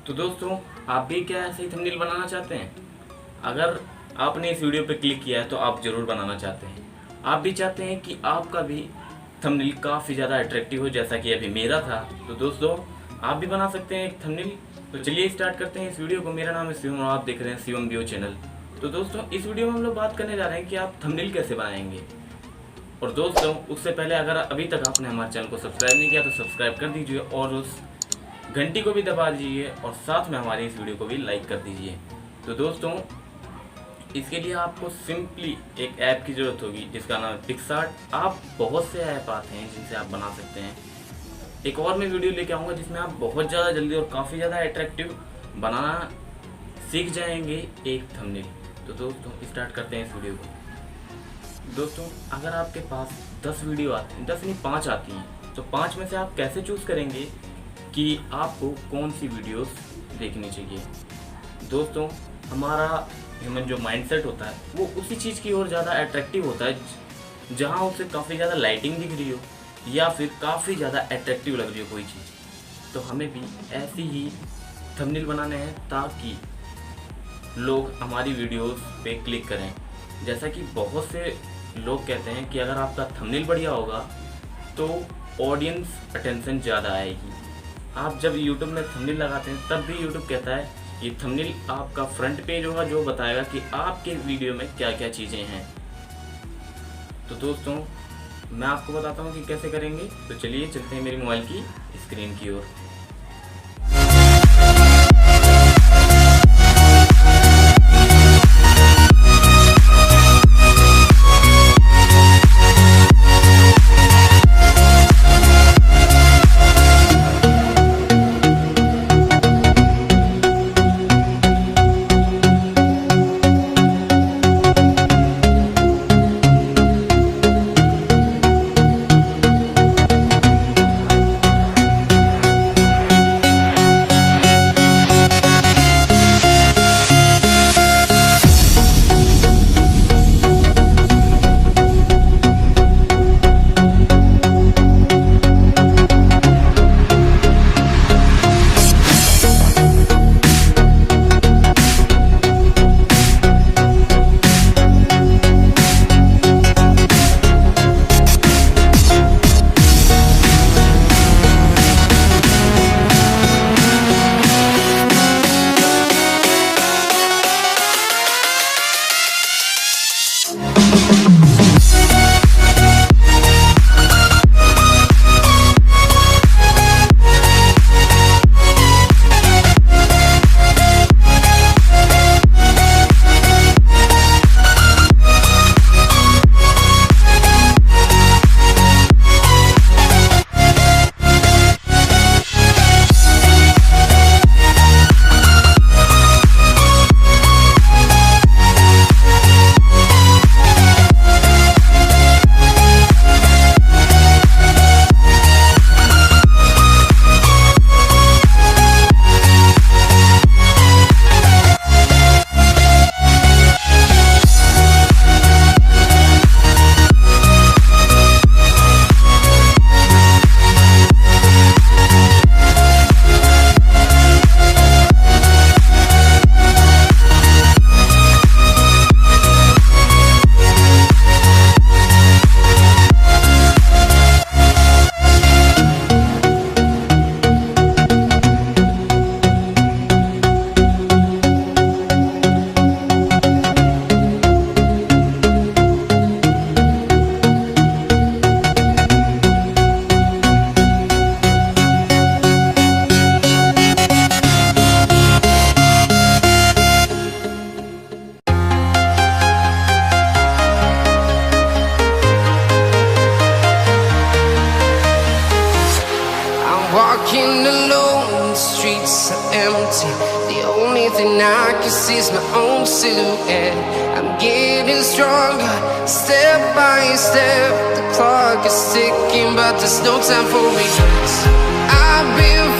तो दोस्तों, आप भी क्या ऐसे ही थंबनेल बनाना चाहते हैं? अगर आपने इस वीडियो पर क्लिक किया है तो आप ज़रूर बनाना चाहते हैं। आप भी चाहते हैं कि आपका भी थंबनेल काफ़ी ज़्यादा अट्रैक्टिव हो, जैसा कि अभी मेरा था। तो दोस्तों, आप भी बना सकते हैं एक थंबनेल। तो चलिए स्टार्ट करते हैं इस वीडियो को। मेरा नाम है शिवम और आप देख रहे हैं शिवम व्यू चैनल। तो दोस्तों, इस वीडियो में हम लोग बात करने जा रहे हैं कि आप थंबनेल कैसे बनाएंगे। और दोस्तों, उससे पहले अगर अभी तक आपने हमारे चैनल को सब्सक्राइब नहीं किया तो सब्सक्राइब कर दीजिए और उस घंटी को भी दबा दीजिए और साथ में हमारी इस वीडियो को भी लाइक कर दीजिए। तो दोस्तों, इसके लिए आपको सिंपली एक ऐप की ज़रूरत होगी जिसका नाम है PicsArt। आप बहुत से ऐप आते हैं जिनसे आप बना सकते हैं। एक और मैं वीडियो लेके आऊँगा जिसमें आप बहुत ज़्यादा जल्दी और काफ़ी ज़्यादा अट्रैक्टिव बनाना सीख जाएंगे एक थंबनेल। तो दोस्तों, स्टार्ट करते हैं इस वीडियो को। दोस्तों, अगर आपके पास 10 वीडियो आते हैं, 10 नहीं 5 आती हैं, तो 5 में से आप कैसे चूज़ करेंगे कि आपको कौन सी वीडियोस देखनी चाहिए। दोस्तों, हमारा ह्यूमन जो माइंडसेट होता है वो उसी चीज़ की ओर ज़्यादा अट्रैक्टिव होता है जहाँ उसे काफ़ी ज़्यादा लाइटिंग दिख रही हो या फिर काफ़ी ज़्यादा अट्रैक्टिव लग रही हो कोई चीज़। तो हमें भी ऐसी ही थंबनेल बनाने हैं ताकि लोग हमारी वीडियोस पे क्लिक करें। जैसा कि बहुत से लोग कहते हैं कि अगर आपका थंबनेल बढ़िया होगा तो ऑडियंस अटेंशन ज़्यादा आएगी। आप जब YouTube में थंबनेल लगाते हैं तब भी YouTube कहता है ये थंबनेल आपका फ्रंट पेज होगा जो बताएगा कि आपके वीडियो में क्या क्या चीज़ें हैं। तो दोस्तों, मैं आपको बताता हूँ कि कैसे करेंगे। तो चलिए चलते हैं मेरी मोबाइल की स्क्रीन की ओर। Walking alone, the streets are empty. The only thing I can see is my own silhouette. I'm getting stronger, step by step. The clock is ticking, but there's no time for me. I've been